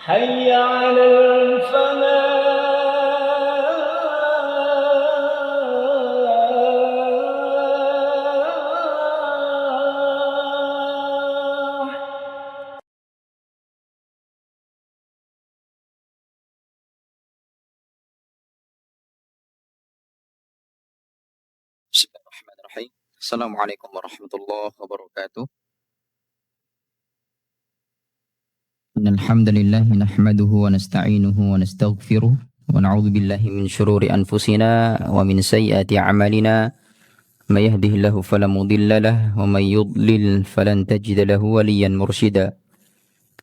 حي على الفلاح. Bismillahirrahmanirrahim. Assalamualaikum warahmatullahi wabarakatuh. Innal hamdalillah nahmaduhu wa nasta'inuhu wa nastaghfiruh wa na'udzu billahi min shururi anfusina wa min sayyiati a'malina. May yahdihillahu fala mudilla lahu wa may yudlil falan tajida lahu waliyan mursyida.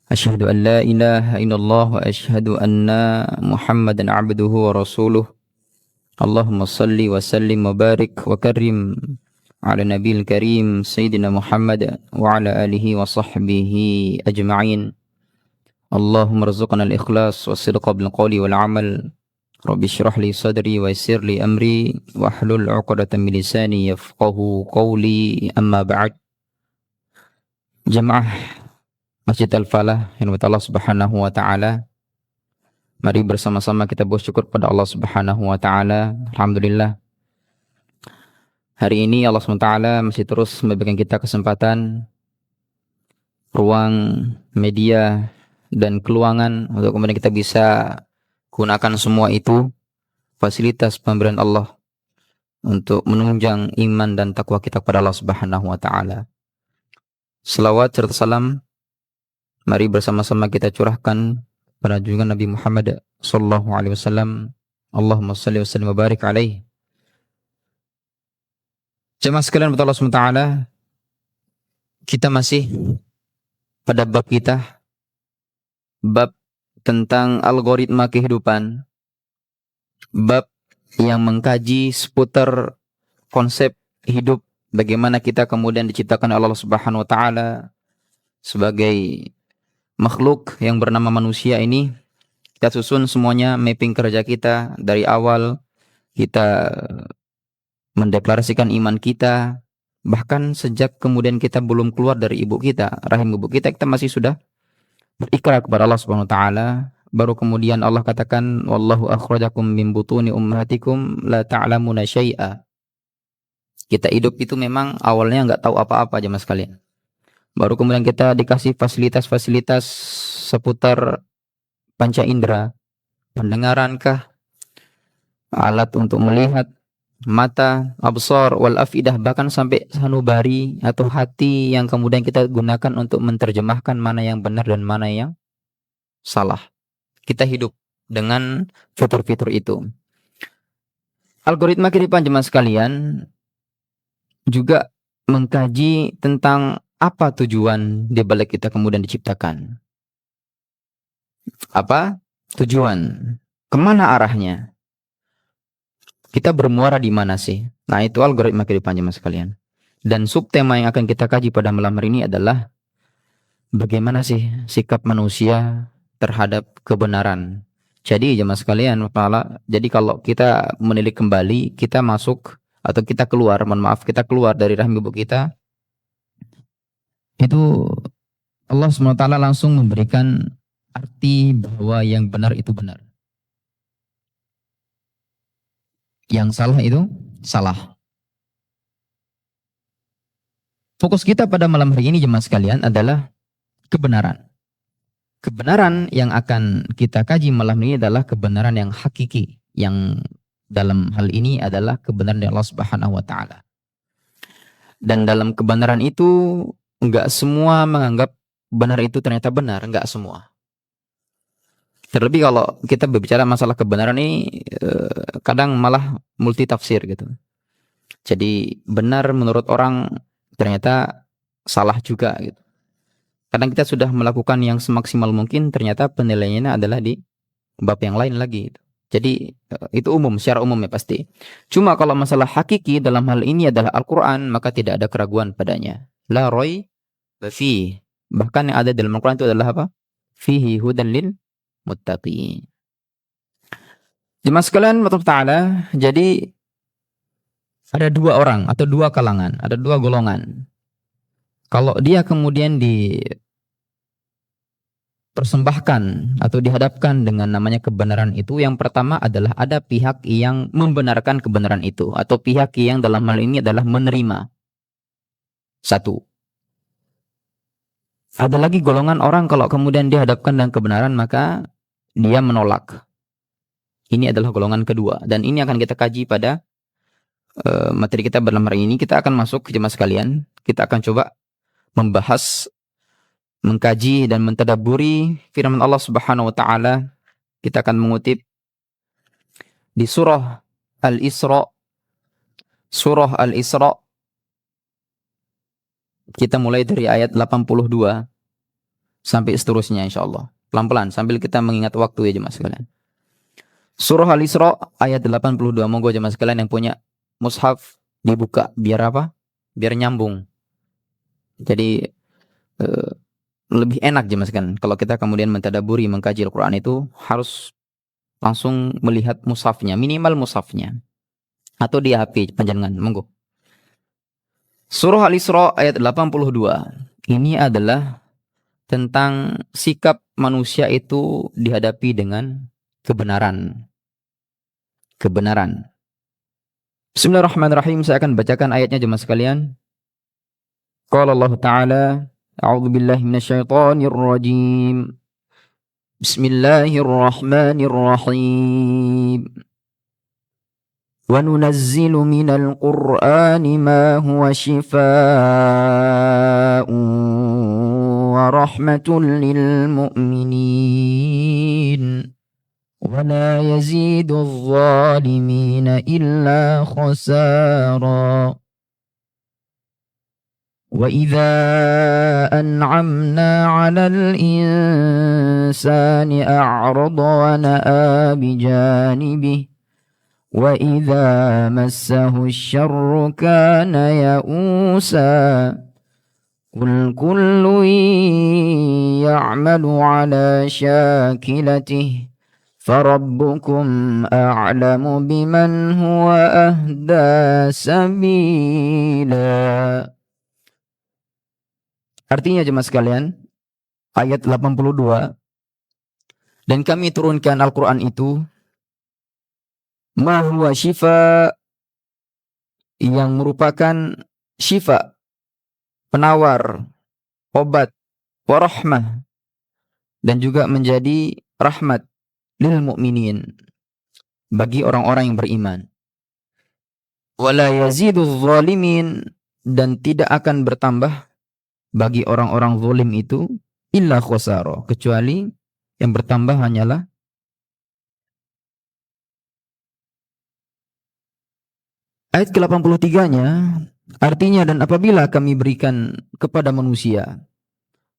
Asyhadu an la ilaha illallah wa asyhadu anna Muhammadan 'abduhu wa rasuluh. Allahumma salli wa sallim wa barik wa karim ala nabil karim Sayyidina Muhammad wa ala alihi wa sahbihi ajma'in. Allahumma rzuqna al-ikhlas wa sidqa bil qawli wal amal. Rabbi syrah li sadri wa yassir li amri wa hlul 'uqdatam min lisani yafqahu qawli, amma ba'd. Jamaah Masjid Al-Falah yang Allah Subhanahu wa taala, mari bersama-sama kita bersyukur pada Allah Subhanahu wa taala. Alhamdulillah, hari ini Allah SWT masih terus memberikan kita kesempatan, ruang, media, dan keluangan untuk kemudian kita bisa gunakan semua itu, fasilitas pemberian Allah untuk menunjang iman dan takwa kita kepada Allah Subhanahu wa taala. Selawat serta salam mari bersama-sama kita curahkan pada junjungan Nabi Muhammad sallallahu alaihi wasallam. Allahumma shalli wa sallim wa barik alaihi. Jemaah sekalian Allah SWT, kita masih pada bab kita, bab tentang algoritma kehidupan, bab yang mengkaji seputar konsep hidup, bagaimana kita kemudian diciptakan oleh Allah Subhanahu wa taala sebagai makhluk yang bernama manusia ini. Kita susun semuanya, mapping kerja kita dari awal kita mendeklarasikan iman kita, bahkan sejak kemudian kita belum keluar dari ibu kita, rahim ibu kita, kita masih sudah berikrar kepada Allah Subhanahu wa taala. Baru kemudian Allah katakan, wallahu akhrajakum min butuni ummahatikum la ta'lamuna syai'a. Kita hidup itu memang awalnya enggak tahu apa-apa jemaah sekalian. Baru kemudian kita dikasih fasilitas-fasilitas seputar panca indera, pendengarankah, alat untuk melihat, mata, absar, wal afidah, bahkan sampai sanubari atau hati yang kemudian kita gunakan untuk menerjemahkan mana yang benar dan mana yang salah. Kita hidup dengan fitur-fitur itu. Algoritma kehidupan jemaah sekalian juga mengkaji tentang apa tujuan di balik kita kemudian diciptakan. Apa tujuan? Kemana arahnya? Kita bermuara di mana sih? Nah, itu algoritma kehidupan jemaah sekalian. Dan subtema yang akan kita kaji pada malam hari ini adalah bagaimana sih sikap manusia terhadap kebenaran. Jadi jemaah sekalian, jadi kalau kita menilik kembali, kita masuk atau kita keluar, kita keluar dari rahim ibu kita, itu Allah SWT langsung memberikan arti bahwa yang benar itu benar, yang salah itu salah. Fokus kita pada malam hari ini jemaah sekalian adalah kebenaran. Kebenaran yang akan kita kaji malam ini adalah kebenaran yang hakiki, yang dalam hal ini adalah kebenaran dari Allah Subhanahu wa taala. Dan dalam kebenaran itu enggak semua menganggap benar itu ternyata benar, enggak semua. Terlebih kalau kita berbicara masalah kebenaran ini kadang malah multi tafsir gitu. Jadi benar menurut orang ternyata salah juga gitu. Kadang kita sudah melakukan yang semaksimal mungkin, ternyata penilaiannya adalah di bab yang lain lagi gitu. Jadi itu umum, secara umum ya pasti. Cuma kalau masalah hakiki dalam hal ini adalah Al-Quran, maka tidak ada keraguan padanya. La raiba fihi. Bahkan yang ada dalam Al-Quran itu adalah apa? Fihi hudan lil muttaqin. Jemaah sekalian ta'ala, jadi ada dua orang atau dua kalangan, ada dua golongan. Kalau dia kemudian persembahkan atau dihadapkan dengan namanya kebenaran itu, yang pertama adalah ada pihak yang membenarkan kebenaran itu atau pihak yang dalam hal ini adalah menerima. Satu. Ada lagi golongan orang kalau kemudian dihadapkan dengan kebenaran maka dia menolak. Ini adalah golongan kedua dan ini akan kita kaji pada materi kita dalam hari ini. Kita akan masuk jemaah sekalian, kita akan coba membahas, mengkaji dan mentadabburi firman Allah Subhanahu wa taala. Kita akan mengutip di surah Al-Isra. Surah Al-Isra. Kita mulai dari ayat 82 sampai seterusnya insyaallah. Pelan-pelan sambil kita mengingat waktu ya jemaah sekalian. Surah Al-Isra ayat 82. Monggo jemaah sekalian yang punya mushaf dibuka biar apa? Biar nyambung. Jadi lebih enak jemaah sekalian kalau kita kemudian mentadaburi, mengkaji Al-Qur'an itu harus langsung melihat mushafnya, minimal mushafnya atau di HP panjenengan. Monggo. Surah Al-Isra ayat 82. Ini adalah tentang sikap manusia itu dihadapi dengan kebenaran. Kebenaran. Bismillahirrahmanirrahim. Saya akan bacakan ayatnya jemaah sekalian. Qala Allah Ta'ala, a'udzu billahi minasyaitonir rajim. Bismillahirrahmanirrahim. Wa nunazzilu minal Qur'ani ma huwa shifaa'un wa rahmatun lil mu'minin. ولا يزيد الظالمين إلا خسارا وإذا أنعمنا على الإنسان أعرض ونأى بجانبه وإذا مسه الشر كان يئوسا قل كل يعمل على شاكلته فَرَبُّكُمْ أَعْلَمُ بِمَنْ هُوَ أَهْدَى سَبِيلًا. Artinya jemaah sekalian, ayat 82, dan kami turunkan Al-Quran itu ma huwa syifa, yang merupakan syifa, penawar, obat, warahmah, dan juga menjadi rahmat lil mu'minin, bagi orang-orang yang beriman. Wala yaziduz zalimin, dan tidak akan bertambah bagi orang-orang zalim itu illa khusara, kecuali yang bertambah hanyalah ayat ke-83-nya. Artinya, dan apabila kami berikan kepada manusia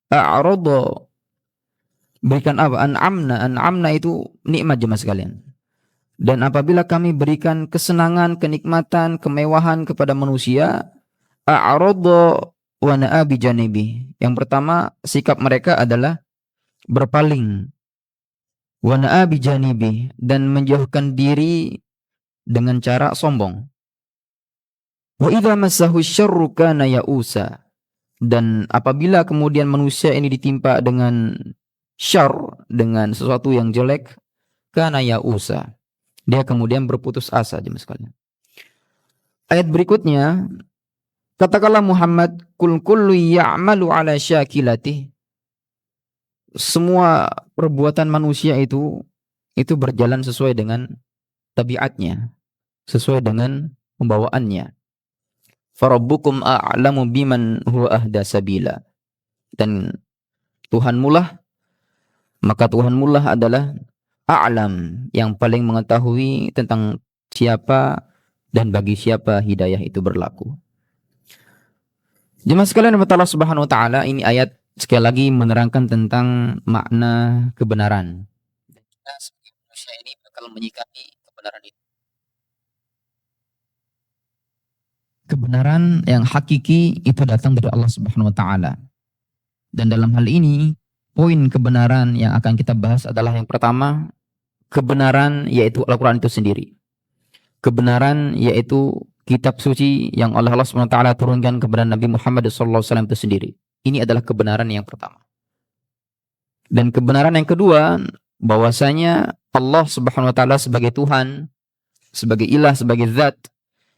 a'rada, berikan apa? An'amna itu nikmat jemaah sekalian. Dan apabila kami berikan kesenangan, kenikmatan, kemewahan kepada manusia, a'rada wa na'a bijanibi. Yang pertama, sikap mereka adalah berpaling. Wa na'a bijanibi, dan menjauhkan diri dengan cara sombong. Wa idza massahu syarru kana ya'usa. Dan apabila kemudian manusia ini ditimpa dengan syar, dengan sesuatu yang jelek, kana ya'usa, dia kemudian berputus asa jemaah sekalian. Ayat berikutnya, katakanlah Muhammad, kul kullu ya'malu ala syakilatih. Semua perbuatan manusia itu berjalan sesuai dengan tabiatnya, sesuai dengan pembawaannya. Farabbukum a'lamu biman huwa ahda sabila. Dan maka Tuhanmu lah adalah a'lam, yang paling mengetahui tentang siapa dan bagi siapa hidayah itu berlaku. Jemaah sekalian Allah Subhanahu wa taala, ini ayat sekali lagi menerangkan tentang makna kebenaran. Kita sebagai manusia ini bakal menyikapi kebenaran itu. Kebenaran yang hakiki itu datang dari Allah Subhanahu wa taala. Dan dalam hal ini, poin kebenaran yang akan kita bahas adalah yang pertama, kebenaran yaitu Al-Quran itu sendiri. Kebenaran yaitu kitab suci yang Allah SWT turunkan kepada Nabi Muhammad SAW itu sendiri. Ini adalah kebenaran yang pertama. Dan kebenaran yang kedua, bahwasanya Allah Subhanahu wa taala sebagai Tuhan, sebagai ilah, sebagai zat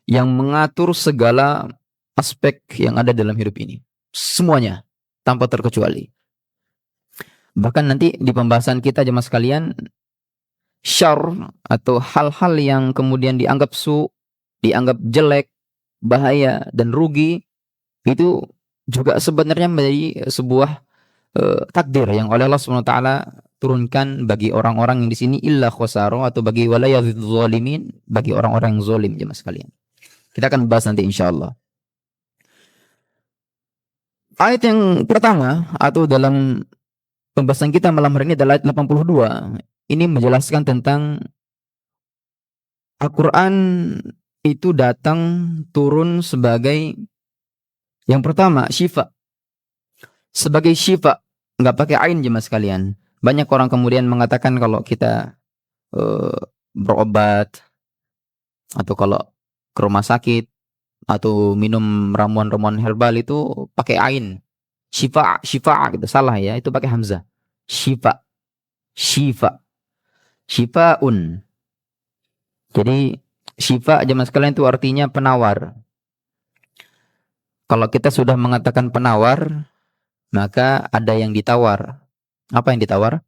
yang mengatur segala aspek yang ada dalam hidup ini. Semuanya tanpa terkecuali. Bahkan nanti di pembahasan kita jemaah sekalian, syarr atau hal-hal yang kemudian dianggap dianggap jelek, bahaya dan rugi, itu juga sebenarnya menjadi sebuah takdir yang oleh Allah Subhanahu wa taala turunkan bagi orang-orang yang di sini, illa khosaro, atau bagi walayadz zalimin, bagi orang-orang yang zalim jemaah sekalian. Kita akan bahas nanti insyaallah. Ayat yang pertama atau dalam pembahasan kita malam hari ini adalah ayat 82. Ini menjelaskan tentang Al-Quran itu datang turun sebagai yang pertama syifa. Sebagai syifa, nggak pakai ain jemaah sekalian. Banyak orang kemudian mengatakan kalau kita berobat atau kalau ke rumah sakit atau minum ramuan-ramuan herbal itu pakai ain. Syifa gitu. Salah ya, itu pakai hamzah. Syifa. Syifaun. Jadi syifa jemaah sekalian itu artinya penawar. Kalau kita sudah mengatakan penawar, maka ada yang ditawar. Apa yang ditawar?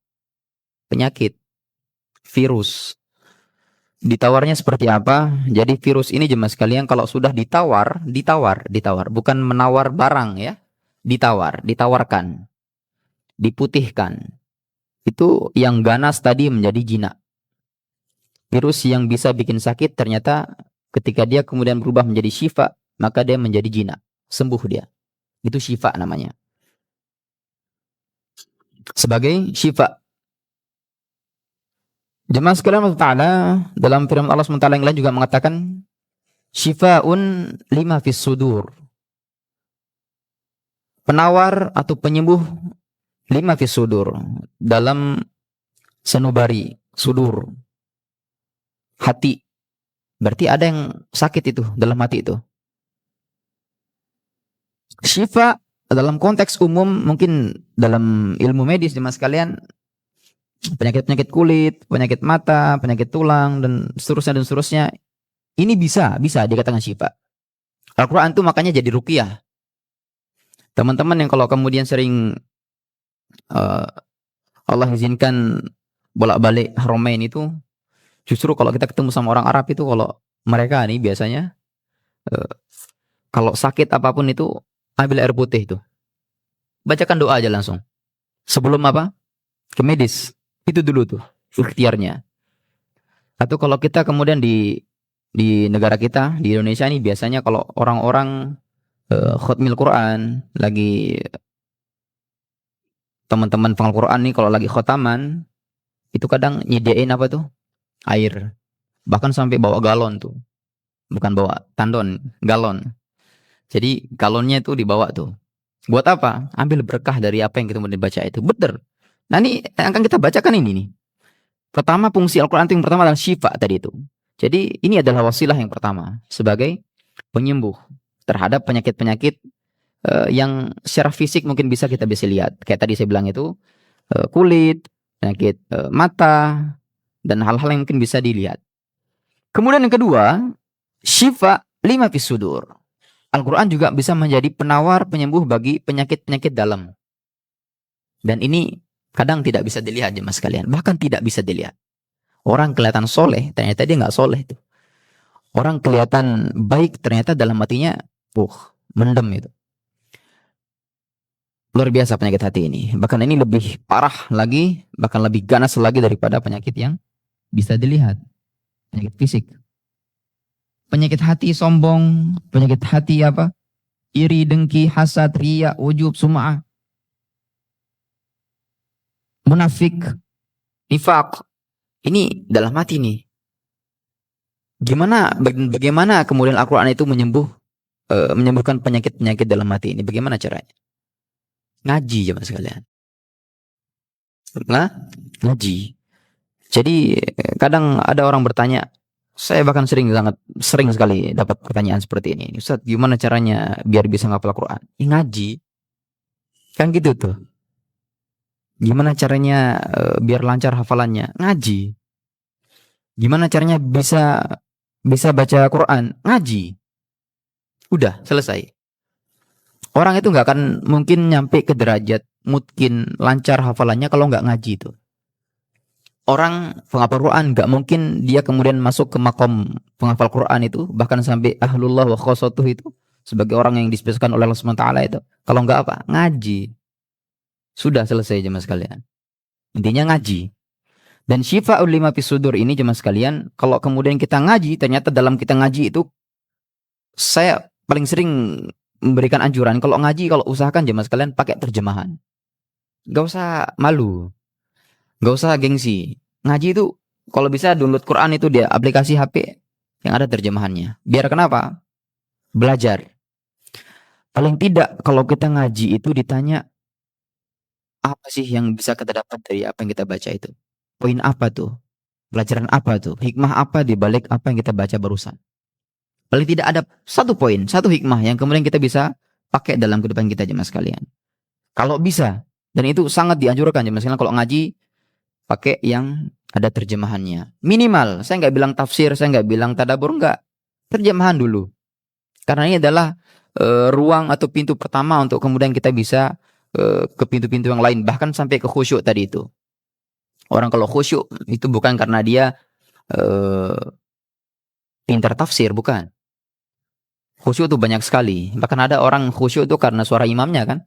Penyakit, virus. Ditawarnya seperti apa? Jadi virus ini jemaah sekalian kalau sudah ditawar, bukan menawar barang ya. Ditawarkan, diputihkan. Itu yang ganas tadi menjadi jinak. Virus yang bisa bikin sakit ternyata ketika dia kemudian berubah menjadi syifa, maka dia menjadi jinak. Sembuh dia. Itu syifa namanya. Sebagai syifa. Jemaah sekalian Allah Ta'ala dalam firman Allah SWT yang lain juga mengatakan syifaun lima fis sudur. Penawar atau penyembuh lima fis sudur. Dalam sanubari, sudur. Hati. Berarti ada yang sakit itu dalam hati itu. Syifa dalam konteks umum, mungkin dalam ilmu medis jemaah sekalian, penyakit-penyakit kulit, penyakit mata, penyakit tulang dan seterusnya. Ini bisa dikatakan syifa. Al-Quran itu makanya jadi ruqyah. Teman-teman yang kalau kemudian sering Allah izinkan bolak-balik Haramain itu, justru kalau kita ketemu sama orang Arab itu, kalau mereka nih biasanya kalau sakit apapun itu ambil air putih itu, bacakan doa aja langsung sebelum apa ke medis. Itu dulu tuh ikhtiarnya. Atau kalau kita kemudian di negara kita di Indonesia ini biasanya kalau orang-orang khutmil Quran, lagi teman-teman penghafal Quran nih kalau lagi khotaman, itu kadang nyediain apa tuh? Air. Bahkan sampai bawa galon tuh. Bukan bawa tandon, galon. Jadi galonnya itu dibawa tuh. Buat apa? Ambil berkah dari apa yang kita mau dibaca itu. Betul. Nah ini yang akan kita bacakan ini nih. Pertama fungsi Al-Quran yang pertama adalah syifa tadi itu. Jadi ini adalah wasilah yang pertama sebagai penyembuh terhadap penyakit-penyakit yang secara fisik mungkin bisa kita lihat. Kayak tadi saya bilang itu kulit, penyakit mata, dan hal-hal yang mungkin bisa dilihat. Kemudian yang kedua, syifa lima fis sudur. Al-Quran juga bisa menjadi penawar penyembuh bagi penyakit-penyakit dalam. Dan ini kadang tidak bisa dilihat jemaah sekalian. Bahkan tidak bisa dilihat. Orang kelihatan soleh, ternyata dia nggak soleh itu. Orang kelihatan baik, ternyata dalam hatinya mendem itu. Luar biasa penyakit hati ini. Bahkan ini lebih parah lagi, bahkan lebih ganas lagi daripada penyakit yang bisa dilihat. Penyakit fisik. Penyakit hati sombong, penyakit hati apa? Iri, dengki, hasad, riya, ujub, sum'ah. Munafik, nifaq. Ini dalam hati nih. Bagaimana kemudian Al-Quran itu menyembuhkan penyakit-penyakit dalam hati ini? Bagaimana caranya? Ngaji jemaah sekalian. Ngaji. Jadi kadang ada orang bertanya, saya bahkan sering sekali dapat pertanyaan seperti ini. Ustaz, gimana caranya biar bisa ngapal Al-Quran? Ngaji. Kan gitu tuh. Gimana caranya biar lancar hafalannya? Ngaji. Gimana caranya bisa baca Quran? Ngaji. Udah, selesai. Orang itu nggak akan mungkin nyampe ke derajat mungkin lancar hafalannya kalau nggak ngaji itu. Orang penghafal Quran nggak mungkin dia kemudian masuk ke makom penghafal Quran itu, bahkan sampai ahlullah wa khosotuh itu, sebagai orang yang dispesialkan oleh Allah SWT itu. Kalau nggak apa? Ngaji. Sudah selesai jemaah sekalian. Intinya ngaji. Dan syifa'ul lima fis sudur ini jemaah sekalian, kalau kemudian kita ngaji, ternyata dalam kita ngaji itu, saya paling sering memberikan anjuran, kalau ngaji, kalau usahakan jemaah sekalian pakai terjemahan. Gak usah malu. Gak usah gengsi. Ngaji itu, kalau bisa download Quran itu dia aplikasi HP yang ada terjemahannya. Biar kenapa? Belajar. Paling tidak kalau kita ngaji itu ditanya, apa sih yang bisa kita dapat dari apa yang kita baca itu? Poin apa tuh? Pelajaran apa tuh? Hikmah apa di balik apa yang kita baca barusan? Paling tidak ada satu poin, satu hikmah yang kemudian kita bisa pakai dalam kehidupan kita jemaah sekalian. Kalau bisa, dan itu sangat dianjurkan jemaah sekalian kalau ngaji, pakai yang ada terjemahannya. Minimal, saya nggak bilang tafsir, saya nggak bilang tadabbur, nggak. Terjemahan dulu. Karena ini adalah ruang atau pintu pertama untuk kemudian kita bisa ke pintu-pintu yang lain, bahkan sampai ke khusyuk tadi itu. Orang kalau khusyuk itu bukan karena dia pintar tafsir, bukan. Khusyuk itu banyak sekali. Bahkan ada orang khusyuk itu karena suara imamnya kan.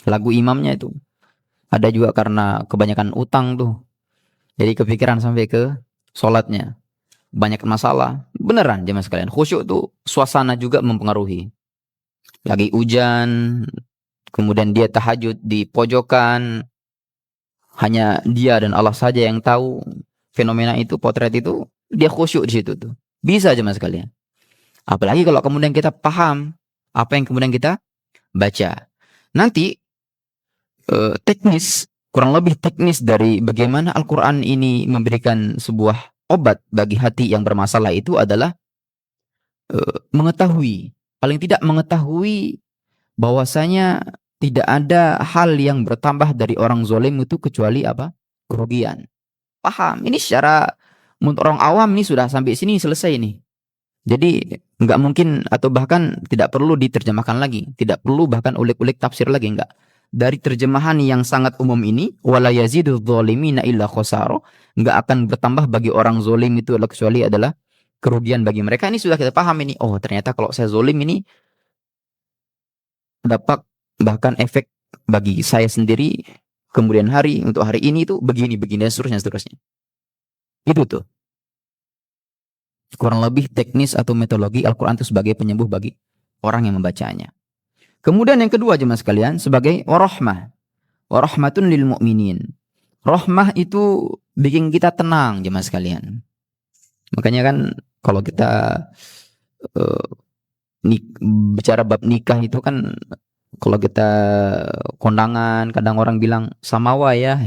Lagu imamnya itu. Ada juga karena kebanyakan utang tuh. Jadi kepikiran sampai ke sholatnya. Banyak masalah. Beneran jemaah sekalian. Khusyuk tuh suasana juga mempengaruhi. Lagi hujan. Kemudian dia tahajud di pojokan. Hanya dia dan Allah saja yang tahu fenomena itu, potret itu. Dia khusyuk di situ tuh. Bisa jemaah sekalian. Apalagi kalau kemudian kita paham apa yang kemudian kita baca. Nanti teknis, kurang lebih teknis dari bagaimana Al-Quran ini memberikan sebuah obat bagi hati yang bermasalah itu adalah mengetahui, paling tidak mengetahui bahwasanya tidak ada hal yang bertambah dari orang zalim itu kecuali apa? Kerugian. Paham? Ini secara menurut orang awam ini sudah sampai sini selesai nih. Jadi nggak mungkin atau bahkan tidak perlu diterjemahkan lagi, tidak perlu bahkan ulik-ulik tafsir lagi, enggak. Dari terjemahan yang sangat umum ini, wala yazidudz zalimina illa khasara, enggak akan bertambah bagi orang zalim itu kecuali adalah kerugian bagi mereka. Ini sudah kita paham ini. Oh, ternyata kalau saya zalim ini dapat bahkan efek bagi saya sendiri kemudian hari untuk hari ini itu begini dan seterusnya. Itu tuh. Kurang lebih teknis atau metodologi Al-Quran itu sebagai penyembuh bagi orang yang membacanya. Kemudian yang kedua jemaah sekalian, sebagai warahmah. Warahmatun lil mu'minin. Rahmah itu bikin kita tenang jemaah sekalian. Makanya kan kalau kita bicara bab nikah itu kan, kalau kita kondangan kadang orang bilang samawa ya,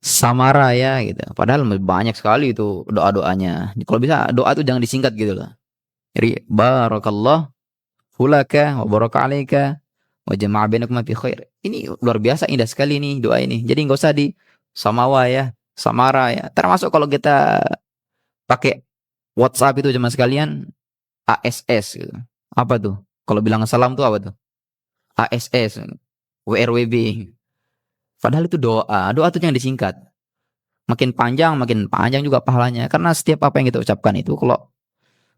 samara ya gitu. Padahal banyak sekali itu doa-doanya. Kalau bisa doa itu jangan disingkat gitu loh. Jadi barakallah hulaka wa baraka alaika wa jama'a bainakum fi khair. Ini luar biasa indah sekali nih doa ini. Jadi enggak usah di samawa ya, samara ya. Termasuk kalau kita pakai WhatsApp itu jemaah sekalian ASS gitu. Apa tuh? Kalau bilang salam tuh apa tuh? ASS, WRWB. Padahal itu doa. Doa itu yang disingkat. Makin panjang juga pahalanya. Karena setiap apa yang kita ucapkan itu, kalau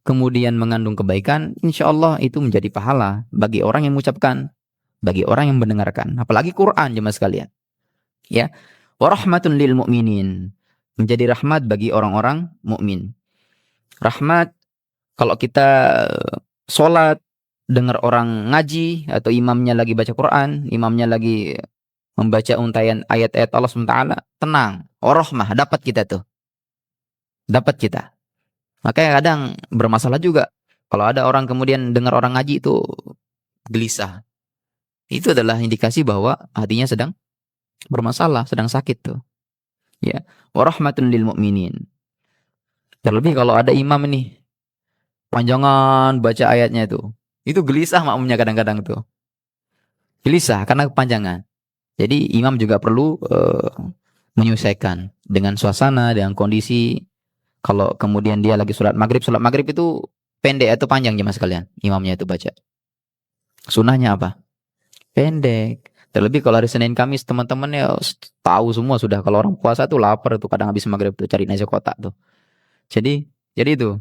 kemudian mengandung kebaikan, insya Allah itu menjadi pahala bagi orang yang mengucapkan, bagi orang yang mendengarkan. Apalagi Quran jemaah sekalian. Ya, warahmatun lil mu'minin, menjadi rahmat bagi orang-orang mukmin. Rahmat kalau kita sholat, dengar orang ngaji atau imamnya lagi baca Quran, imamnya lagi membaca untayan ayat-ayat Allah SWT, tenang. Rahmah dapat kita tuh. Dapat kita. Makanya kadang bermasalah juga kalau ada orang kemudian dengar orang ngaji itu gelisah. Itu adalah indikasi bahwa hatinya sedang bermasalah, sedang sakit tuh. Ya, warahmatun lil mu'minin. Terlebih kalau ada imam ini panjangan baca ayatnya itu gelisah makmumnya kadang-kadang tuh. Gelisah karena kepanjangan. Jadi imam juga perlu menyesuaikan dengan suasana, dengan kondisi. Kalau kemudian dia lagi sholat maghrib itu pendek atau panjang jemaah sekalian, imamnya itu baca. Sunnahnya apa? Pendek. Terlebih kalau hari Senin Kamis teman-teman ya tahu semua sudah, kalau orang puasa tuh lapar tuh kadang habis maghrib tuh cari nasi kotak tuh. Jadi itu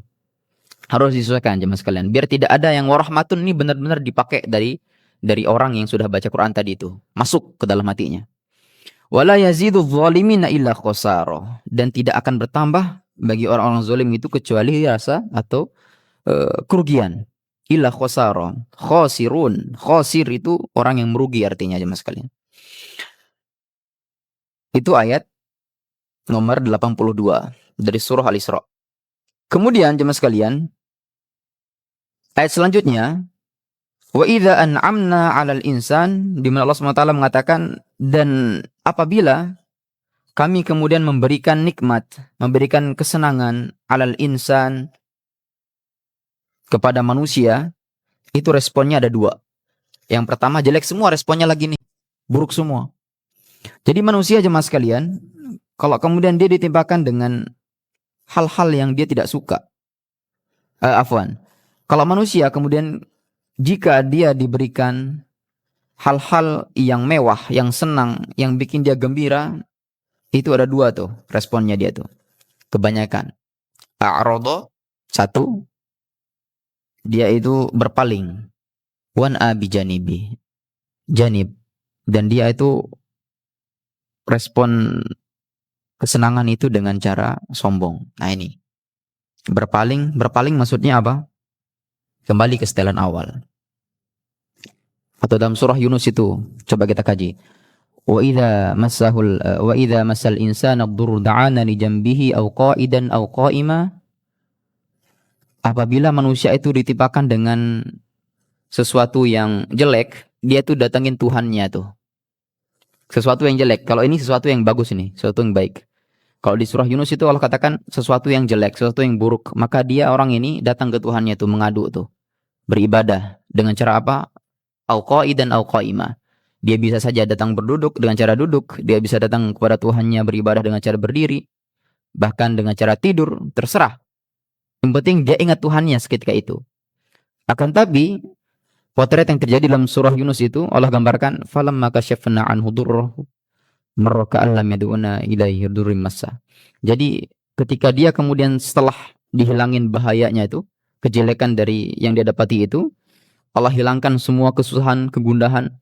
harus disesuaikan jemaah sekalian. Biar tidak ada yang warahmatun ini benar-benar dipakai dari orang yang sudah baca Quran tadi itu. Masuk ke dalam hatinya. Wala yazidu zalimina illa khosaro. Dan tidak akan bertambah bagi orang-orang zalim itu kecuali rasa atau kerugian. Illa khosaro. Khosirun. Khosir itu orang yang merugi artinya jemaah sekalian. Itu ayat nomor 82 dari surah Al-Isra. Kemudian jemaah sekalian, ayat selanjutnya, wa idza an'amna 'alal insan, di mana Allah SWT mengatakan, dan apabila kami kemudian memberikan nikmat, memberikan kesenangan 'alal insan kepada manusia, itu responnya ada dua. Yang pertama jelek semua, responnya lagi nih, buruk semua. Jadi manusia jemaah sekalian, kalau kemudian dia ditimpakan dengan hal-hal yang dia tidak suka, kalau manusia kemudian jika dia diberikan hal-hal yang mewah, yang senang, yang bikin dia gembira, itu ada dua tuh responnya dia tuh. Kebanyakan. A'rada, satu, dia itu berpaling. Wan'a bijanibi, janib. Dan dia itu respon kesenangan itu dengan cara sombong. Nah ini. Berpaling maksudnya apa? Kembali ke setelan awal. Atau dalam surah Yunus itu, coba kita kaji. Wa idza masal insana ad-durru da'ana li janbihi aw qa'idan aw qa'ima. Apabila manusia itu ditimpakan dengan sesuatu yang jelek, dia tuh datangin Tuhannya tuh. Sesuatu yang jelek. Kalau ini sesuatu yang bagus ini, sesuatu yang baik. Kalau di surah Yunus itu Allah katakan sesuatu yang jelek, sesuatu yang buruk, maka dia orang ini datang ke Tuhannya tuh, mengadu tuh. Beribadah dengan cara apa? Au qa'idan au qa'ima. Dia bisa saja datang berduduk dengan cara duduk, dia bisa datang kepada Tuhannya beribadah dengan cara berdiri, bahkan dengan cara tidur, terserah. Yang penting dia ingat Tuhannya seketika itu. Akan tapi potret yang terjadi dalam surah Yunus itu Allah gambarkan falamma kasyafna anhu durrahu marra ka'an lam yad'una ilaihi durrim massa. Jadi ketika dia kemudian setelah dihilangin bahayanya itu, kejelekan dari yang dia dapati itu, Allah hilangkan semua kesusahan, kegundahan.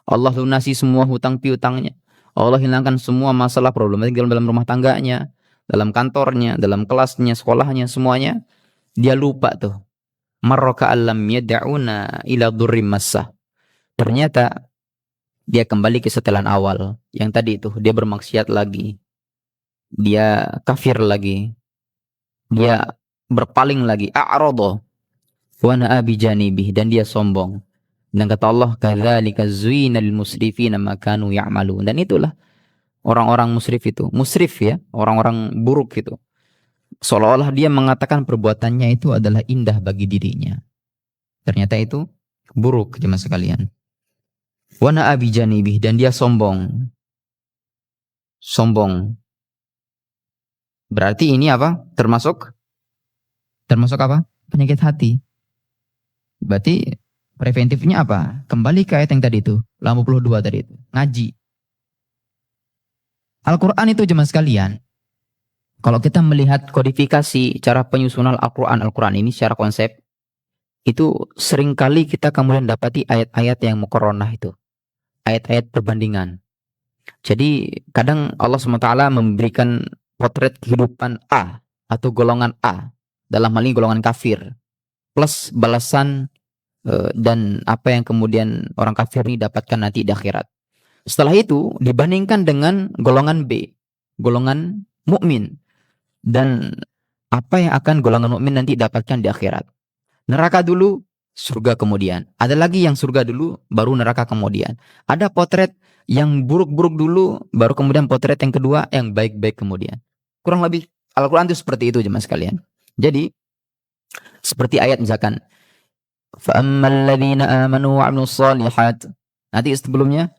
Allah lunasi semua hutang piutangnya. Allah hilangkan semua masalah problematik dalam rumah tangganya, dalam kantornya, dalam kelasnya, sekolahnya, semuanya. Dia lupa tuh. Marraka alam yad'una ila durrim massa. Ternyata dia kembali ke setelan awal. Yang tadi itu, dia bermaksiat lagi. Dia kafir lagi. Dia berpaling lagi. A'rada wa na'a bijanibih, dan dia sombong. Dan kata Allah, kadzalika zuyyina lil musrifina ma kanu ya'malun. Dan itulah orang-orang musrif itu. Musrif ya, orang-orang buruk itu. Seolah-olah dia mengatakan perbuatannya itu adalah indah bagi dirinya. Ternyata itu buruk jemaah sekalian. Wa na'a bijanibih, dan dia sombong. Sombong. Berarti ini apa? Termasuk apa? Penyakit hati. Berarti preventifnya apa? Kembali ke ayat yang tadi itu, 82 tadi itu. Ngaji. Al-Quran itu jemaah sekalian, kalau kita melihat kodifikasi cara penyusunan Al-Quran ini secara konsep, itu seringkali kita kemudian dapati ayat-ayat yang muqarronah itu. Ayat-ayat perbandingan. Jadi kadang Allah SWT memberikan potret kehidupan A atau golongan A, dalam hal ini golongan kafir, plus balasan dan apa yang kemudian orang kafir ini dapatkan nanti di akhirat. Setelah itu dibandingkan dengan golongan B, golongan mukmin, dan apa yang akan golongan mukmin nanti dapatkan di akhirat. Neraka dulu, surga kemudian. Ada lagi yang surga dulu, baru neraka kemudian. Ada potret yang buruk-buruk dulu, baru kemudian potret yang kedua yang baik-baik kemudian. Kurang lebih Al-Quran itu seperti itu jemaah sekalian. Jadi seperti ayat misalkan فَأَمَّا الَّذِينَ آمَنُوا وَعَمِلُوا الصَّالِحَاتِ. Nanti sebelumnya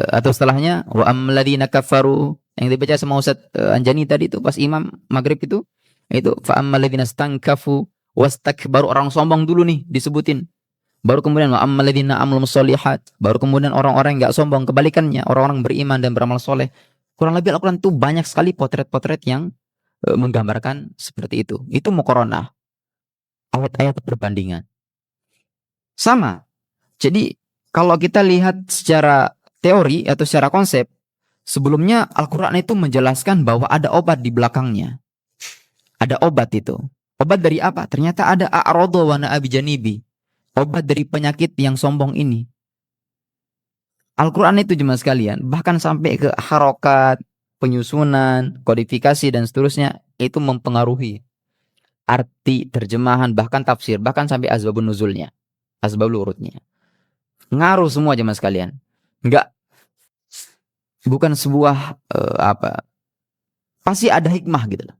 atau setelahnya wa amalladzina kafaru yang dibaca sama Ustaz Anjani tadi itu pas imam maghrib itu fa amalladzina stankafu wastakbaru, orang sombong dulu nih disebutin. Baru kemudian wa amalladzina amilus sholihat, baru kemudian orang-orang yang enggak sombong, kebalikannya orang-orang beriman dan beramal soleh. Kurang lebih Al-Qur'an itu banyak sekali potret-potret yang menggambarkan seperti itu. Itu muqaranah, ayat-ayat perbandingan. Sama. Jadi kalau kita lihat secara teori atau secara konsep, sebelumnya Al-Qur'an itu menjelaskan bahwa ada obat di belakangnya. Ada obat itu. Obat dari apa? Ternyata ada a'radu wa na'a bijanibi. Obat dari penyakit yang sombong ini. Al-Quran itu jemaah sekalian, bahkan sampai ke harokat, penyusunan, kodifikasi, dan seterusnya, itu mempengaruhi arti, terjemahan, bahkan tafsir, bahkan sampai asbabun nuzulnya, asbabul urutnya. Ngaruh semua jemaah sekalian. Bukan sebuah pasti ada hikmah gitu loh.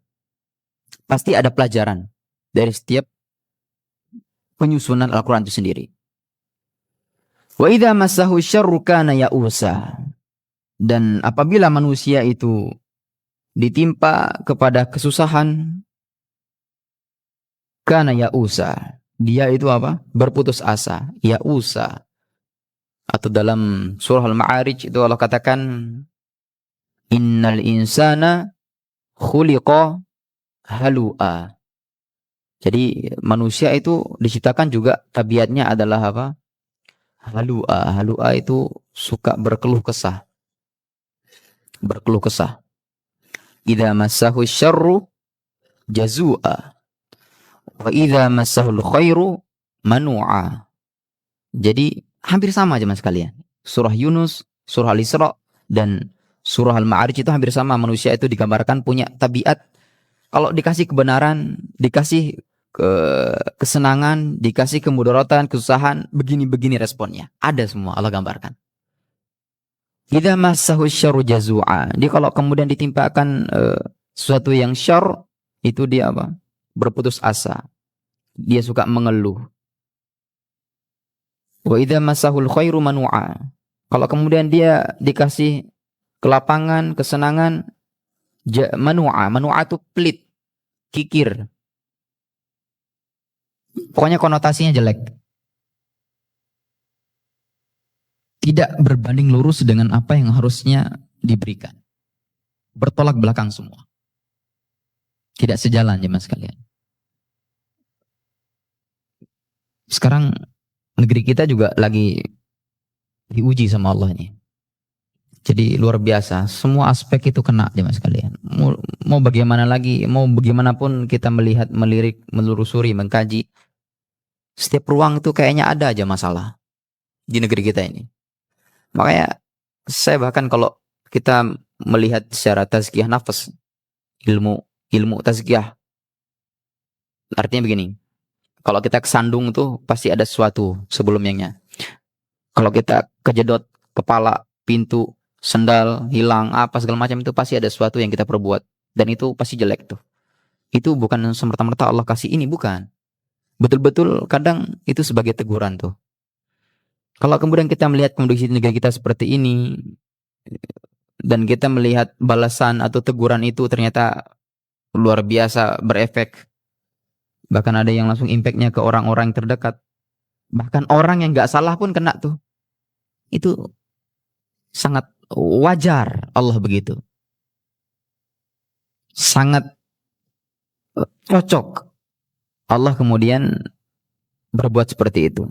Pasti ada pelajaran dari setiap penyusunan Al-Quran itu sendiri. Wa idza massahu syarru kana ya'usa. Dan apabila manusia itu ditimpa kepada kesusahan, kana ya'usa. Dia itu apa? Berputus asa. Ya'usa. Atau dalam surah Al-Ma'arij itu Allah katakan, innal insana khuliqa halu'a. Jadi manusia itu diciptakan juga tabiatnya adalah apa? Halu'a. Halu'a itu suka berkeluh kesah. Berkeluh kesah. Idza massahu syarru jazu'a. Wa idza massahul khairu manu'a. Jadi hampir sama aja mas kalian. Surah Yunus, surah Al-Isra, dan surah Al-Ma'arij itu hampir sama. Manusia itu digambarkan punya tabiat. Kalau dikasih kebenaran, dikasih kesenangan, dikasih kemudaratan, kesusahan, begini-begini responnya. Ada semua Allah gambarkan. Idza massahu syarru jazu'a. Dia kalau kemudian ditimpakan sesuatu yang syarr, itu dia apa? Berputus asa. Dia suka mengeluh. Wa idza massahul khairu manu'a. Kalau kemudian dia dikasih kelapangan, kesenangan, manu'a. Manu'a itu pelit, kikir. Pokoknya konotasinya jelek. Tidak berbanding lurus dengan apa yang harusnya diberikan. Bertolak belakang semua. Tidak sejalan jemaah sekalian. Sekarang negeri kita juga lagi diuji sama Allah ini. Jadi luar biasa. Semua aspek itu kena jemaah sekalian. Mau bagaimana lagi, mau bagaimanapun kita melihat, melirik, menelusuri, mengkaji. Setiap ruang itu kayaknya ada aja masalah di negeri kita ini. Makanya saya bahkan kalau kita melihat secara tazkiyah nafas, ilmu tazkiyah, artinya begini. Kalau kita kesandung tuh pasti ada sesuatu sebelumnya. Kalau kita kejedot kepala, pintu, sendal, hilang, apa segala macam itu pasti ada sesuatu yang kita perbuat. Dan itu pasti jelek tuh. Itu bukan semerta-merta Allah kasih ini, bukan. Betul-betul kadang itu sebagai teguran tuh. Kalau kemudian kita melihat kondisi negara kita seperti ini, dan kita melihat balasan atau teguran itu ternyata luar biasa berefek. Bahkan ada yang langsung impactnya ke orang-orang yang terdekat. Bahkan orang yang gak salah pun kena tuh. Itu sangat wajar Allah begitu. Sangat cocok Allah kemudian berbuat seperti itu.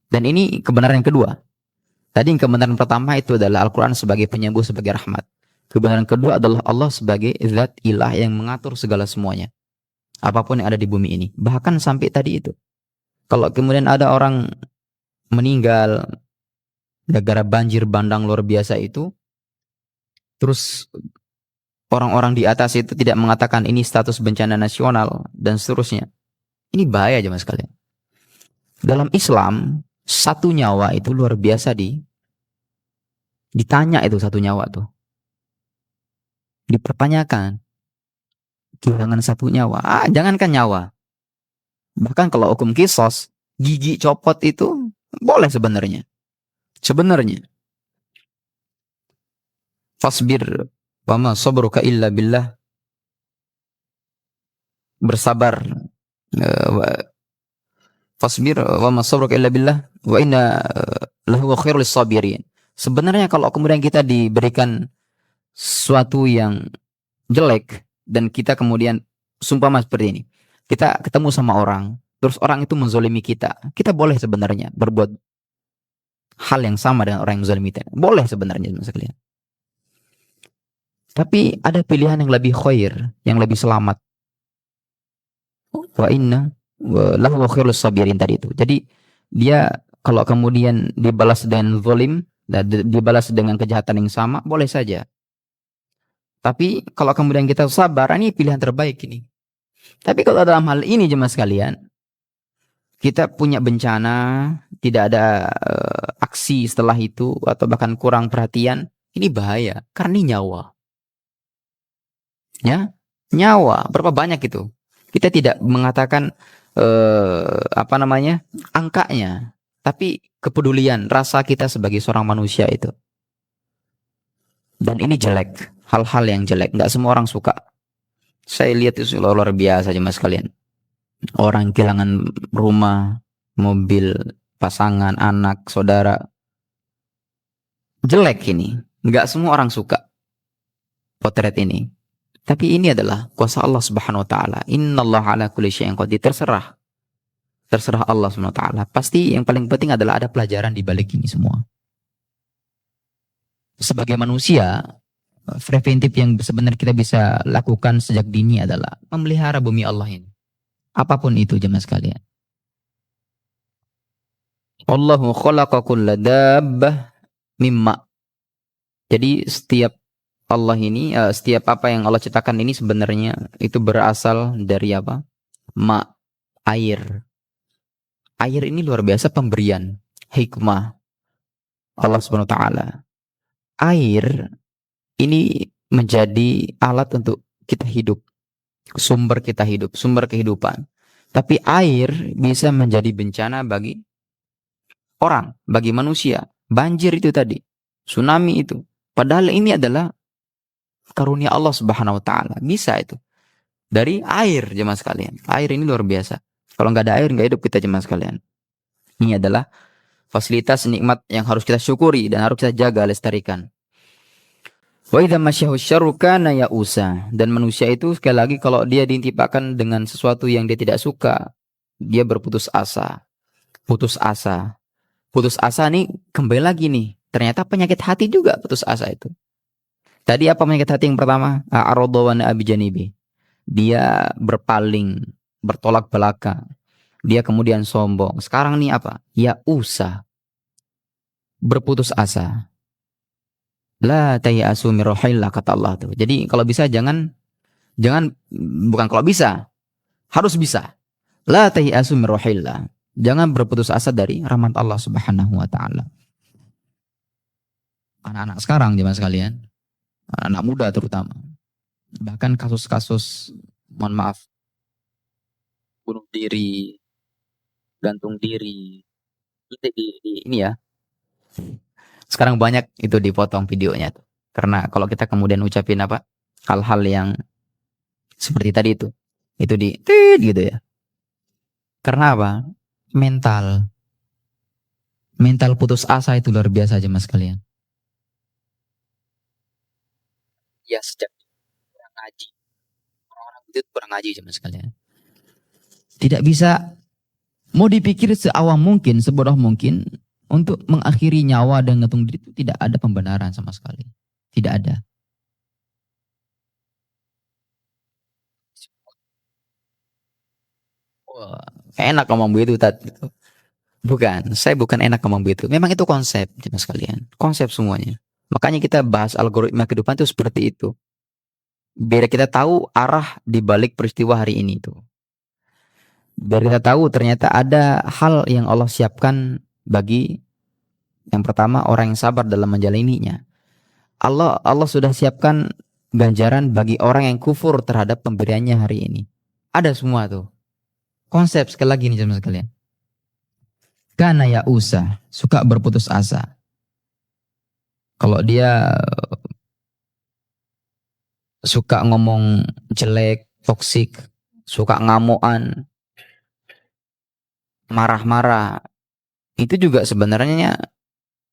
Dan ini kebenaran yang kedua. Tadi yang kebenaran pertama itu adalah Al-Quran sebagai penyembuh, sebagai rahmat. Kebenaran kedua adalah Allah sebagai zat ilah yang mengatur segala semuanya. Apapun yang ada di bumi ini. Bahkan sampai tadi itu. Kalau kemudian ada orang meninggal gara-gara banjir bandang luar biasa itu, terus orang-orang di atas itu tidak mengatakan ini status bencana nasional dan seterusnya. Ini bahaya aja mas kalian. Dalam Islam, satu nyawa itu luar biasa ditanya itu satu nyawa tuh. Dipertanyakan. Kehilangan satu nyawa. Jangankan nyawa. Bahkan kalau hukum kisos, gigi copot itu boleh sebenarnya. Sebenarnya. Fasbir wa ma sabruka illa billah. Bersabar. Fasbir wa ma sabruka illa billah wa inna lahu khairul sabirin. Sebenarnya kalau kemudian kita diberikan sesuatu yang jelek dan kita kemudian sumpah seperti ini. Kita ketemu sama orang, terus orang itu menzolimi kita. Kita boleh sebenarnya berbuat hal yang sama dengan orang yang menzolimi kita. Boleh sebenarnya sekalian. Tapi ada pilihan yang lebih khair, yang lebih selamat. Wa inna lahu khairul sabirin tadi itu. Jadi dia kalau kemudian dibalas dengan zalim, dibalas dengan kejahatan yang sama, boleh saja. Tapi kalau kemudian kita sabar, ini pilihan terbaik ini. Tapi kalau dalam hal ini jemaah sekalian, kita punya bencana, tidak ada aksi setelah itu, atau bahkan kurang perhatian, ini bahaya, karena ini nyawa. Ya, nyawa, berapa banyak itu? Kita tidak mengatakan angkanya, tapi kepedulian, rasa kita sebagai seorang manusia itu. Dan ini jelek, hal-hal yang jelek, nggak semua orang suka. Saya lihat itu luar biasa jemaah sekalian. Orang kehilangan rumah, mobil, pasangan, anak, saudara. Jelek ini, nggak semua orang suka potret ini. Tapi ini adalah kuasa Allah Subhanahu wa taala. Innallaha ala kulli syai'in qadir. Terserah Allah Subhanahu wa taala. Pasti yang paling penting adalah ada pelajaran di balik ini semua. Sebagai manusia, preventif yang sebenarnya kita bisa lakukan sejak dini adalah memelihara bumi Allah ini. Apapun itu jemaah sekalian. Allahu khalaqa kulla dabbah mimma. Jadi setiap Allah ini, setiap apa yang Allah ciptakan ini sebenarnya itu berasal dari apa? Air. Air ini luar biasa pemberian, hikmah Allah Subhanahu wa taala. Air ini menjadi alat untuk kita hidup, sumber kita hidup, sumber kehidupan. Tapi air bisa menjadi bencana bagi orang, bagi manusia. Banjir itu tadi, tsunami itu. Padahal ini adalah karunia Allah Subhanahu wa taala. Bisa itu. Dari air jemaah sekalian. Air ini luar biasa. Kalau nggak ada air nggak hidup kita jemaah sekalian. Ini adalah fasilitas nikmat yang harus kita syukuri dan harus kita jaga, lestarikan. Wa idza masyahu syarru kana ya'usa. Dan manusia itu sekali lagi kalau dia ditimpakan dengan sesuatu yang dia tidak suka, dia berputus asa. Putus asa. Putus asa nih kembali lagi nih. Ternyata penyakit hati juga putus asa itu. Tadi apa penyakit hati yang pertama? A'radha wa na'a bijanibi. Dia berpaling, bertolak belakang. Dia kemudian sombong. Sekarang nih apa? Ya usah. Berputus asa. La tayasu min rohillah kata Allah tuh. Jadi kalau bisa jangan bukan kalau bisa. Harus bisa. La tayasu min rohillah. Jangan berputus asa dari rahmat Allah Subhanahu wa taala. Anak-anak sekarang jemaah sekalian, anak muda terutama. Bahkan kasus-kasus, mohon maaf, bunuh diri, gantung diri, ini ya. Sekarang banyak itu dipotong videonya tuh. Karena kalau kita kemudian ucapin apa, hal-hal yang seperti tadi itu gitu ya. Karena apa? Mental putus asa itu luar biasa aja mas kalian. Ya sejak kurang ngaji, orang-orang itu kurang ngaji aja mas kalian. Tidak bisa, mau dipikir seawam mungkin, sebodoh mungkin, untuk mengakhiri nyawa dan gantung diri itu tidak ada pembenaran sama sekali. Tidak ada. Wah, enak ngomong begitu tadi. Bukan, saya bukan enak ngomong begitu. Memang itu konsep, mas kalian. Konsep semuanya. Makanya kita bahas algoritma kehidupan itu seperti itu. Biar kita tahu arah di balik peristiwa hari ini itu. Biar kita tahu ternyata ada hal yang Allah siapkan bagi yang pertama orang yang sabar dalam menjalaninya. Allah sudah siapkan ganjaran bagi orang yang kufur terhadap pemberiannya hari ini. Ada semua tuh. Konsep sekali lagi nih jemaah sekalian. Kana ya usah, suka berputus asa. Kalau dia suka ngomong jelek, toksik, suka ngamuan, marah-marah, itu juga sebenarnya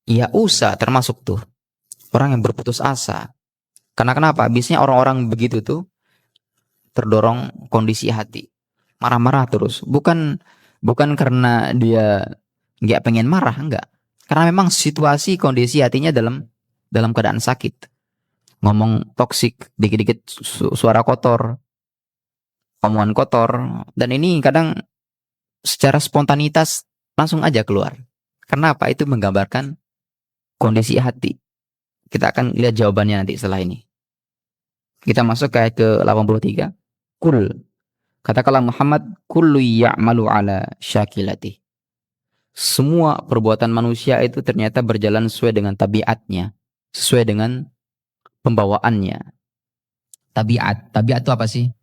ya usaha termasuk tuh orang yang berputus asa. Karena kenapa? Biasanya orang-orang begitu tuh terdorong kondisi hati, marah-marah terus. Bukan karena dia nggak pengen marah, enggak. Karena memang situasi kondisi hatinya dalam keadaan sakit. Ngomong toksik, dikit-dikit suara kotor, omongan kotor, dan ini kadang secara spontanitas langsung aja keluar. Kenapa? Itu menggambarkan kondisi hati. Kita akan lihat jawabannya nanti setelah ini. Kita masuk ke ayat ke-83. Kul. Katakanlah Muhammad, kullu ya'malu ala syakilati. Semua perbuatan manusia itu ternyata berjalan sesuai dengan tabiatnya, sesuai dengan pembawaannya. Tabiat itu apa sih?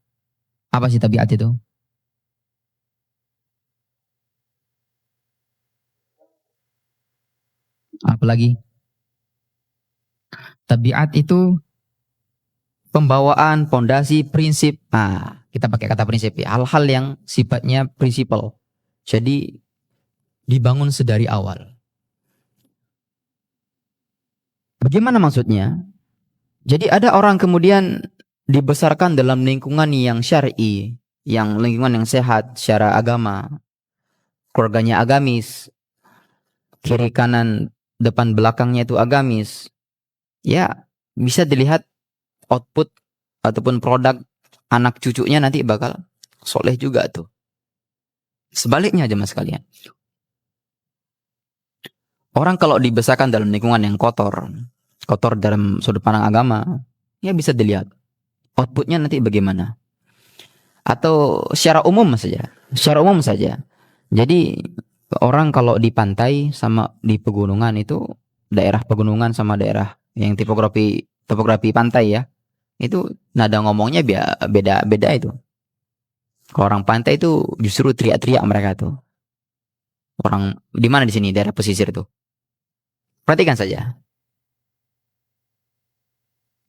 Apa sih tabiat itu? Apalagi? Tabiat itu pembawaan, pondasi, prinsip. Nah, kita pakai kata prinsip ya. Hal-hal yang sifatnya prinsipal. Jadi dibangun sedari awal. Bagaimana maksudnya? Jadi ada orang kemudian dibesarkan dalam lingkungan yang syar'i, yang lingkungan yang sehat secara agama, keluarganya agamis, kiri kanan depan belakangnya itu agamis. Ya, bisa dilihat output ataupun produk anak cucunya nanti bakal soleh juga tuh. Sebaliknya aja mas kalian. Orang kalau dibesarkan dalam lingkungan yang kotor dalam sudut pandang agama, ya bisa dilihat outputnya nanti bagaimana. Atau secara umum saja. Jadi orang kalau di pantai sama di pegunungan itu, daerah pegunungan sama daerah yang topografi pantai ya, itu nada ngomongnya beda itu. Kalau orang pantai itu justru teriak-teriak mereka tuh. Orang di mana di sini daerah pesisir tuh? Perhatikan saja.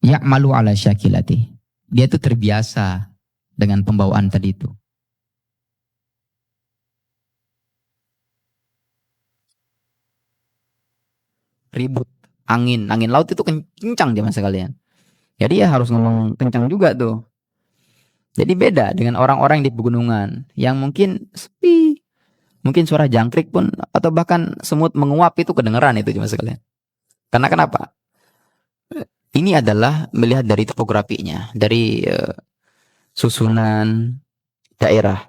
Ya malu ala syakilati. Dia tuh terbiasa dengan pembawaan tadi itu. Ribut, angin laut itu kencang zaman sekalian. Jadi ya harus ngomong kencang juga tuh. Jadi beda dengan orang-orang di pegunungan yang mungkin sepi, mungkin suara jangkrik pun atau bahkan semut menguap itu kedengeran itu cuma sekalian. Karena kenapa? Ini adalah melihat dari topografinya, dari susunan daerah.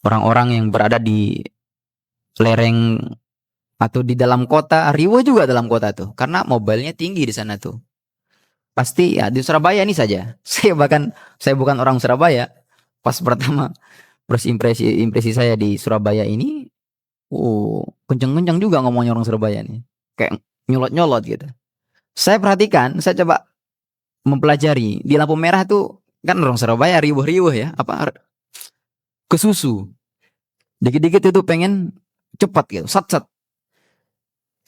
Orang-orang yang berada di lereng atau di dalam kota, riwah juga dalam kota tuh, karena mobilnya tinggi di sana tuh. Pasti ya di Surabaya ini saja. Saya bukan orang Surabaya. Pas pertama impresi saya di Surabaya ini, kenceng-kenceng juga ngomongnya orang Surabaya nih. Kayak nyolot-nyolot gitu. Saya perhatikan, saya coba mempelajari di lampu merah tuh kan orang Surabaya riuh-riuh ya, apa kesusu. Dikit-dikit itu pengen cepat gitu, sat-sat.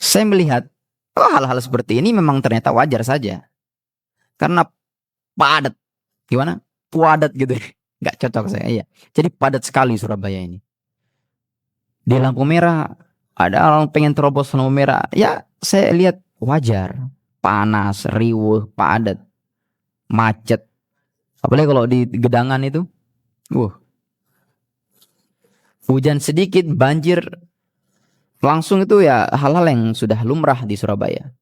Saya melihat hal-hal seperti ini memang ternyata wajar saja. Karena padat. Gimana? Padat gitu. Nggak cocok saya. Iya. Jadi padat sekali Surabaya ini. Di lampu merah ada orang pengen terobos lampu merah. Ya, saya lihat wajar. Panas, riuh, padat, macet. Apalagi kalau di Gedangan itu. Hujan sedikit, banjir. Langsung itu ya hal-hal yang sudah lumrah di Surabaya.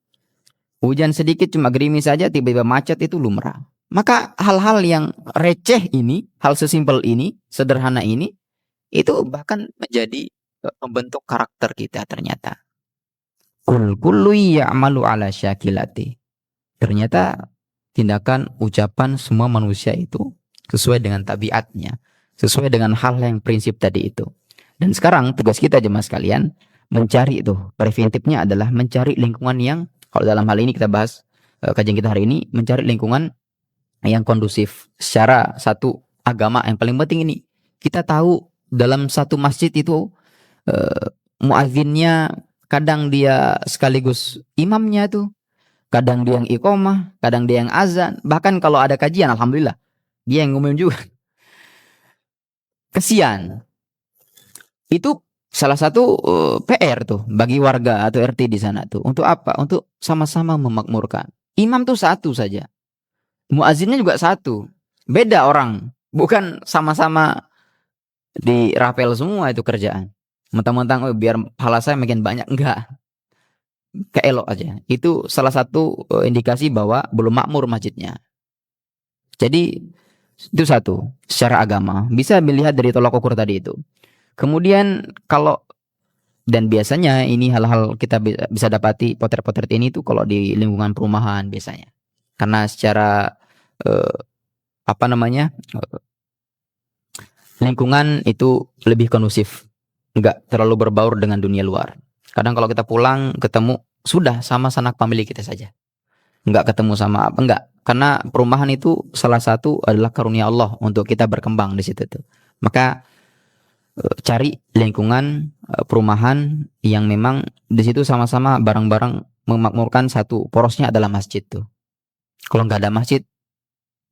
Hujan sedikit cuma gerimis saja tiba-tiba macet itu lumrah. Maka hal-hal yang receh ini, hal sesimpel ini, sederhana ini, itu bahkan menjadi membentuk karakter kita ternyata. Kullu ya'malu ala syakilati. Ternyata tindakan, ucapan semua manusia itu sesuai dengan tabiatnya, sesuai dengan hal yang prinsip tadi itu. Dan sekarang tugas kita jemaah sekalian mencari itu, preventifnya adalah mencari lingkungan yang, kalau dalam hal ini kita bahas kajian kita hari ini, mencari lingkungan yang kondusif secara satu agama. Yang paling penting ini kita tahu dalam satu masjid itu muadzinnya kadang dia sekaligus imamnya tuh, Kadang dia yang iqomah, kadang dia yang azan. Bahkan kalau ada kajian, alhamdulillah, dia yang ngumumin juga. Kesian. Itu salah satu PR tuh bagi warga atau RT di sana tuh. Untuk apa? Untuk sama-sama memakmurkan. Imam tuh satu saja. Muazzinnya juga satu. Beda orang. Bukan sama-sama dirapel semua itu kerjaan. Mentang-mentang biar pahala saya makin banyak. Enggak. Keelok aja. Itu salah satu indikasi bahwa belum makmur masjidnya. Jadi itu satu. Secara agama. Bisa dilihat dari tolak ukur tadi itu. Kemudian kalau, dan biasanya ini hal-hal kita bisa dapati potret-potret ini tuh kalau di lingkungan perumahan biasanya. Karena secara lingkungan itu lebih kondusif, nggak terlalu berbaur dengan dunia luar. Kadang kalau kita pulang ketemu sudah sama sanak famili kita saja, nggak ketemu sama apa, nggak. Karena perumahan itu salah satu adalah karunia Allah untuk kita berkembang di situ tuh. Maka cari lingkungan perumahan yang memang di situ sama-sama bareng-bareng memakmurkan satu porosnya adalah masjid tuh. Kalau nggak ada masjid,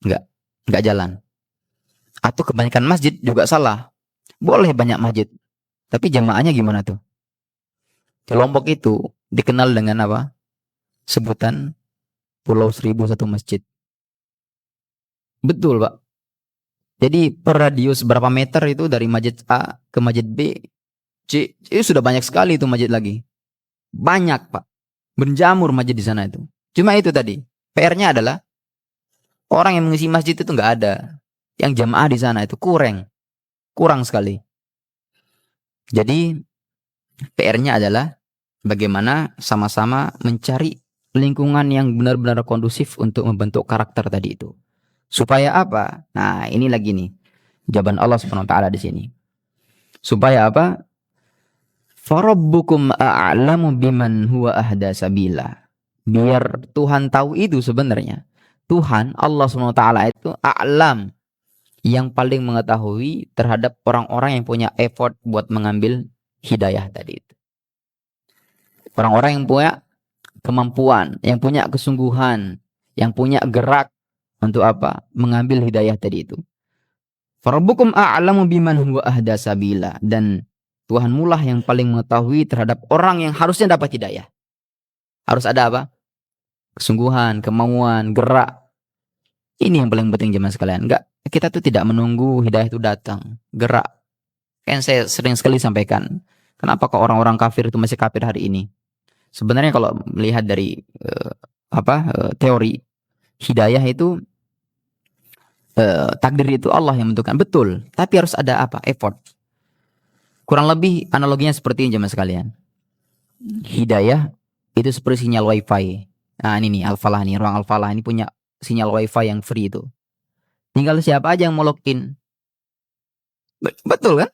nggak jalan. Atau kebanyakan masjid juga salah. Boleh banyak masjid, tapi jamaahnya gimana tuh? Di Lombok itu dikenal dengan apa? Sebutan Pulau Seribu Satu Masjid. Betul, Pak. Jadi per radius berapa meter itu dari masjid A ke masjid B, C, itu sudah banyak sekali itu masjid lagi. Banyak, Pak. Berjamur masjid di sana itu. Cuma itu tadi. PR-nya adalah orang yang mengisi masjid itu nggak ada. Yang jamaah di sana itu kurang sekali. Jadi PR-nya adalah bagaimana sama-sama mencari lingkungan yang benar-benar kondusif untuk membentuk karakter tadi itu. Supaya apa? Nah, ini lagi nih jawaban Allah Subhanahu wa taala di sini. Supaya apa? Farabbukum a'lamu biman huwa ahda sabila. Biar Tuhan tahu itu sebenarnya. Tuhan Allah Subhanahu wa taala itu a'lam, yang paling mengetahui terhadap orang-orang yang punya effort buat mengambil hidayah tadi itu. Orang-orang yang punya kemampuan, yang punya kesungguhan, yang punya gerak untuk apa? Mengambil hidayah tadi itu. Farabbukum a'lamu biman huwa ahda sabila. Dan Tuhanmu lah yang paling mengetahui terhadap orang yang harusnya dapat hidayah. Harus ada apa? Kesungguhan, kemauan, gerak. Ini yang paling penting jemaah sekalian. Enggak, kita tuh tidak menunggu hidayah itu datang. Gerak. Kan saya sering sekali sampaikan. Kenapa kok orang-orang kafir itu masih kafir hari ini? Sebenarnya kalau melihat dari teori hidayah itu, takdir itu Allah yang menentukan. Betul. Tapi harus ada apa? Effort. Kurang lebih analoginya seperti ini jemaah sekalian. Hidayah itu seperti sinyal wifi. Nah ini nih Al-Falah nih. Ruang Al-Falah ini punya sinyal wifi yang free itu. Tinggal siapa aja yang mau login. Betul kan?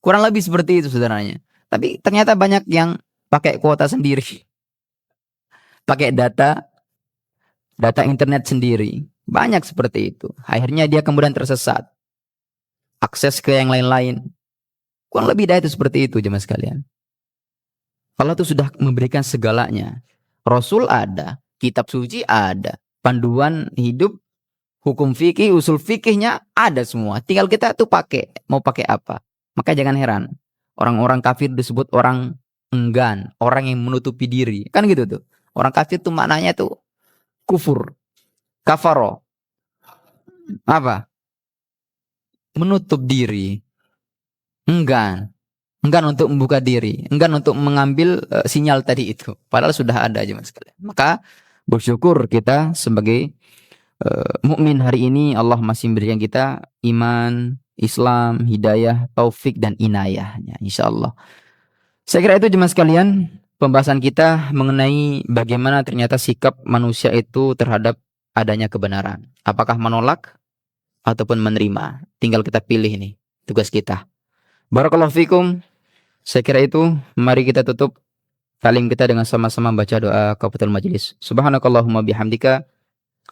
Kurang lebih seperti itu saudaranya. Tapi ternyata banyak yang pakai kuota sendiri. Pakai data internet sendiri. Banyak seperti itu. Akhirnya dia kemudian tersesat. Akses ke yang lain-lain. Kurang lebih itu seperti itu jemaah sekalian. Allah itu sudah memberikan segalanya. Rasul ada, kitab suci ada, panduan hidup, hukum fikih, usul fikihnya ada semua. Tinggal kita tuh mau pakai apa. Maka jangan heran. Orang-orang kafir disebut orang enggan, orang yang menutupi diri. Kan gitu tuh. Orang kafir tuh maknanya tuh kufur, kafaro. Apa? Menutup diri. Enggan untuk membuka diri, enggan untuk mengambil sinyal tadi itu. Padahal sudah ada aja mas sekalian. Maka bersyukur kita sebagai mukmin hari ini Allah masih memberikan kita iman, Islam, hidayah, taufik dan inayahnya insyaallah. Saya kira itu jemaah sekalian pembahasan kita mengenai bagaimana ternyata sikap manusia itu terhadap adanya kebenaran. Apakah menolak ataupun menerima? Tinggal kita pilih nih tugas kita. Barakallahu fikum. Saya kira itu. Mari kita tutup talim kita dengan sama-sama baca doa kafatul majlis. Subhanakallahumma bihamdika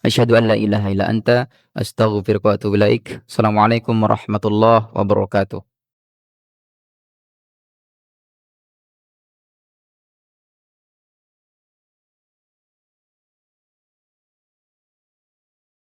asyhadu an la ilaha illa anta astaghfiruka wa atubu ilaik. Assalamualaikum warahmatullahi wabarakatuh.